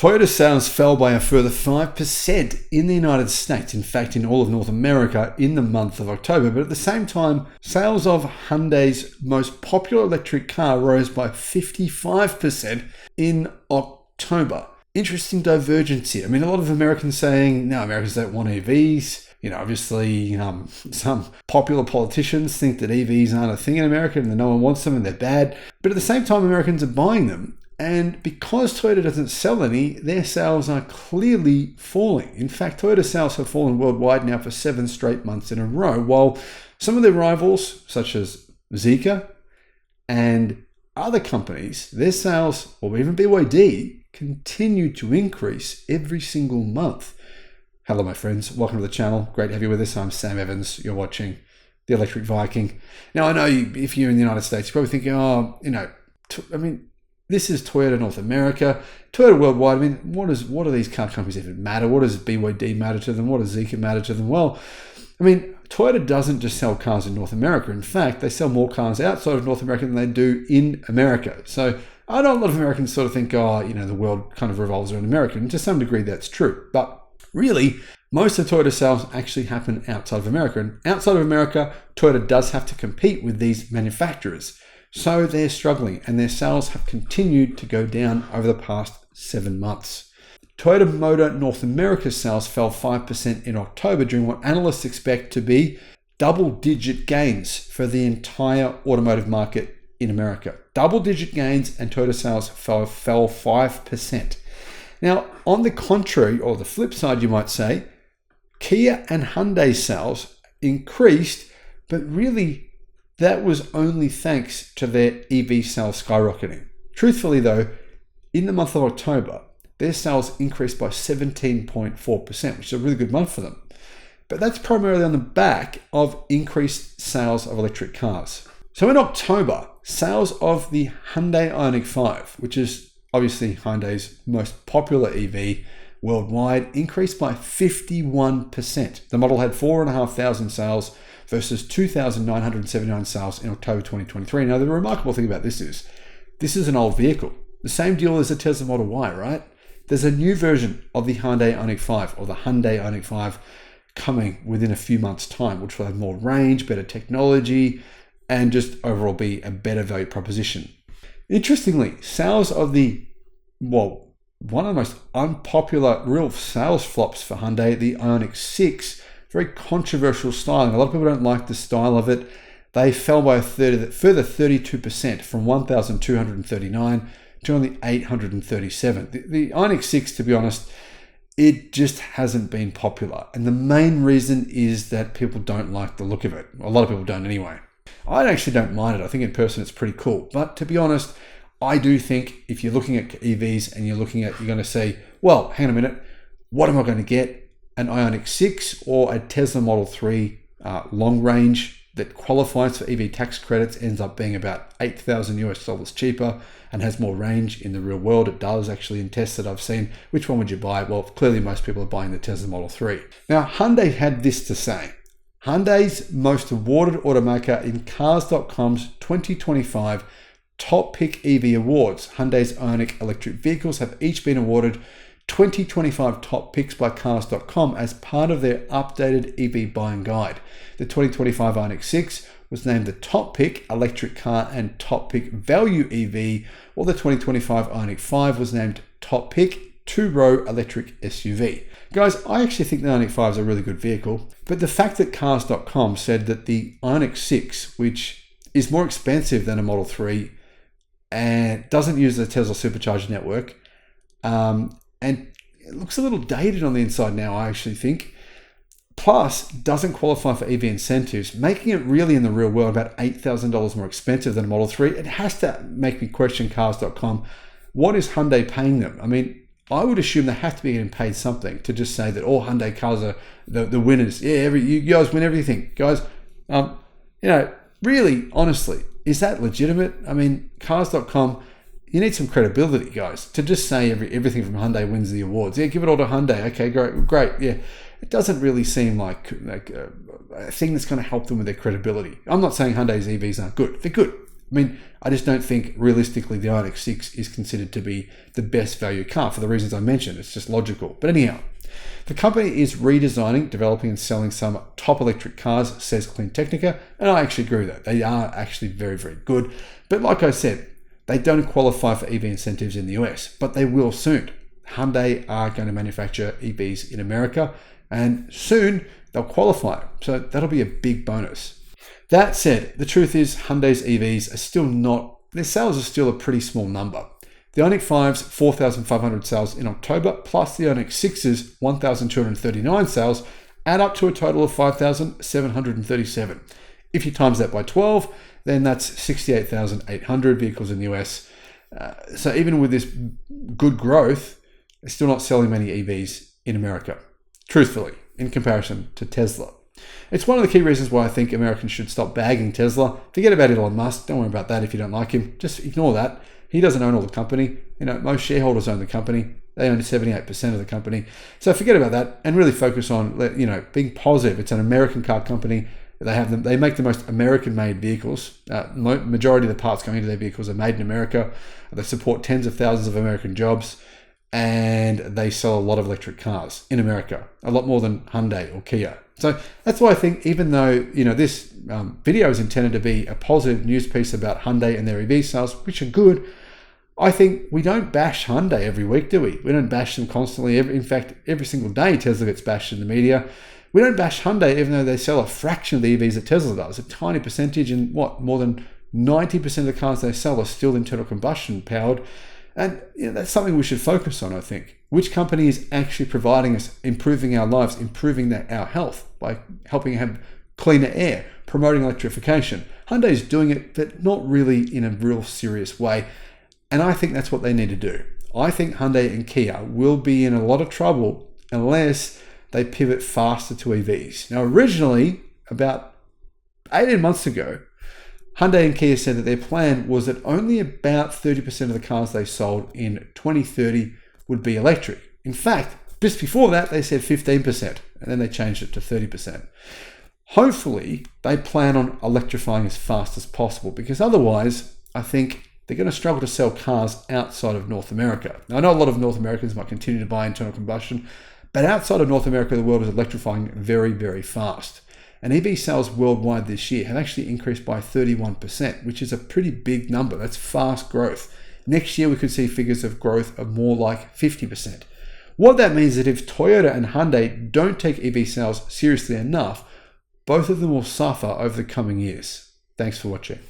Toyota sales fell by a further 5% in the United States, in fact in all of North America in the month of October. But at the same time, sales of Hyundai's most popular electric car rose by 55% in October. Interesting divergence here. I mean, a lot of Americans saying, no, Americans don't want EVs. Obviously, some popular politicians think that EVs aren't a thing in America and that no one wants them and they're bad. But at the same time, Americans are buying them. And because Toyota doesn't sell any, their sales are clearly falling. In fact, Toyota sales have fallen worldwide now for 7 straight months in a row, while some of their rivals, such as Zeekr and other companies, their sales, or even BYD, continue to increase every single month. Hello, my friends. Welcome to the channel. Great to have you with us. I'm Sam Evans. You're watching the Electric Viking. Now, I know if you're in the United States, you're probably thinking, this is Toyota North America, Toyota worldwide. I mean, what do these car companies even matter? What does BYD matter to them? What does Zeekr matter to them? Well, I mean, Toyota doesn't just sell cars in North America. In fact, they sell more cars outside of North America than they do in America. So I know a lot of Americans sort of think, the world kind of revolves around America. And to some degree, that's true. But really, most of Toyota sales actually happen outside of America. And outside of America, Toyota does have to compete with these manufacturers. So they're struggling and their sales have continued to go down over the past 7 months. Toyota Motor North America sales fell 5% in October during what analysts expect to be double-digit gains for the entire automotive market in America. Double-digit gains, and Toyota sales fell 5%. Now, on the contrary, or the flip side, you might say, Kia and Hyundai sales increased, but really that was only thanks to their EV sales skyrocketing. Truthfully though, in the month of October, their sales increased by 17.4%, which is a really good month for them. But that's primarily on the back of increased sales of electric cars. So in October, sales of the Hyundai Ioniq 5, which is obviously Hyundai's most popular EV worldwide, increased by 51%. The model had 4,500 sales versus 2,979 sales in October 2023. Now, the remarkable thing about this is an old vehicle. The same deal as the Tesla Model Y, right? There's a new version of the Hyundai Ioniq 5 or the Hyundai Ioniq 5 coming within a few months' time, which will have more range, better technology, and just overall be a better value proposition. Interestingly, sales of one of the most unpopular real sales flops for Hyundai, the Ioniq 6, very controversial styling. A lot of people don't like the style of it. They fell by a further 32% from 1,239 to only 837. The Ioniq 6, to be honest, it just hasn't been popular. And the main reason is that people don't like the look of it. A lot of people don't anyway. I actually don't mind it. I think in person it's pretty cool. But to be honest, I do think if you're looking at EVs and you're going to say, well, hang on a minute, what am I going to get? An Ioniq 6 or a Tesla Model 3 long range that qualifies for EV tax credits, ends up being about $8,000 cheaper and has more range in the real world. It does actually in tests that I've seen. Which one would you buy? Well, clearly most people are buying the Tesla Model 3. Now, Hyundai had this to say. Hyundai's most awarded automaker in Cars.com's 2025 Top Pick EV Awards. Hyundai's Ioniq electric vehicles have each been awarded 2025 top picks by Cars.com as part of their updated EV buying guide. The 2025 Ioniq 6 was named the top pick electric car and top pick value EV, while the 2025 Ioniq 5 was named top pick two-row electric SUV. Guys, I actually think the Ioniq 5 is a really good vehicle, but the fact that Cars.com said that the Ioniq 6, which is more expensive than a Model 3 and doesn't use the Tesla supercharger network, and it looks a little dated on the inside now, I actually think. Plus, doesn't qualify for EV incentives, making it really in the real world about $8,000 more expensive than a Model 3. It has to make me question Cars.com. What is Hyundai paying them? I mean, I would assume they have to be getting paid something to just say that all Hyundai cars are the winners. Yeah, you guys win everything. Guys, really, honestly, is that legitimate? I mean, Cars.com, you need some credibility, guys, to just say everything from Hyundai wins the awards. Yeah, give it all to Hyundai. Okay, great. Yeah, it doesn't really seem like a thing that's going to help them with their credibility. I'm not saying Hyundai's EVs aren't good. They're good. I mean, I just don't think realistically the Ioniq 6 is considered to be the best value car for the reasons I mentioned. It's just logical. But anyhow, the company is redesigning, developing and selling some top electric cars, says Clean Technica, and I actually agree with that. They are actually very, very good. But like I said, they don't qualify for EV incentives in the US, but they will soon. Hyundai are going to manufacture EVs in America, and soon they'll qualify. So that'll be a big bonus. That said, the truth is Hyundai's EVs are still not, their sales are still a pretty small number. The Ioniq 5's 4,500 sales in October, plus the Ioniq 6's 1,239 sales, add up to a total of 5,737. If you times that by 12, then that's 68,800 vehicles in the US. So even with this good growth, they're still not selling many EVs in America, truthfully, in comparison to Tesla. It's one of the key reasons why I think Americans should stop bagging Tesla. Forget about Elon Musk. Don't worry about that if you don't like him. Just ignore that. He doesn't own all the company. Most shareholders own the company. They own 78% of the company. So forget about that and really focus on, being positive. It's an American car company. They make the most American-made vehicles. Majority of the parts going into their vehicles are made in America. They support tens of thousands of American jobs, and they sell a lot of electric cars in America, a lot more than Hyundai or Kia. So that's why I think, even though this video is intended to be a positive news piece about Hyundai and their EV sales, which are good, I think we don't bash Hyundai every week, do we? We don't bash them constantly. In fact, every single day Tesla gets bashed in the media. We don't bash Hyundai even though they sell a fraction of the EVs that Tesla does, a tiny percentage, and more than 90% of the cars they sell are still internal combustion powered. And that's something we should focus on, I think. Which company is actually providing us, improving our lives, improving our health by helping have cleaner air, promoting electrification? Hyundai is doing it, but not really in a real serious way. And I think that's what they need to do. I think Hyundai and Kia will be in a lot of trouble unless they pivot faster to EVs. Now, originally, about 18 months ago, Hyundai and Kia said that their plan was that only about 30% of the cars they sold in 2030 would be electric. In fact, just before that, they said 15%, and then they changed it to 30%. Hopefully, they plan on electrifying as fast as possible, because otherwise, I think they're going to struggle to sell cars outside of North America. Now, I know a lot of North Americans might continue to buy internal combustion, but outside of North America, the world is electrifying very, very fast. And EV sales worldwide this year have actually increased by 31%, which is a pretty big number. That's fast growth. Next year, we could see figures of growth of more like 50%. What that means is that if Toyota and Hyundai don't take EV sales seriously enough, both of them will suffer over the coming years. Thanks for watching.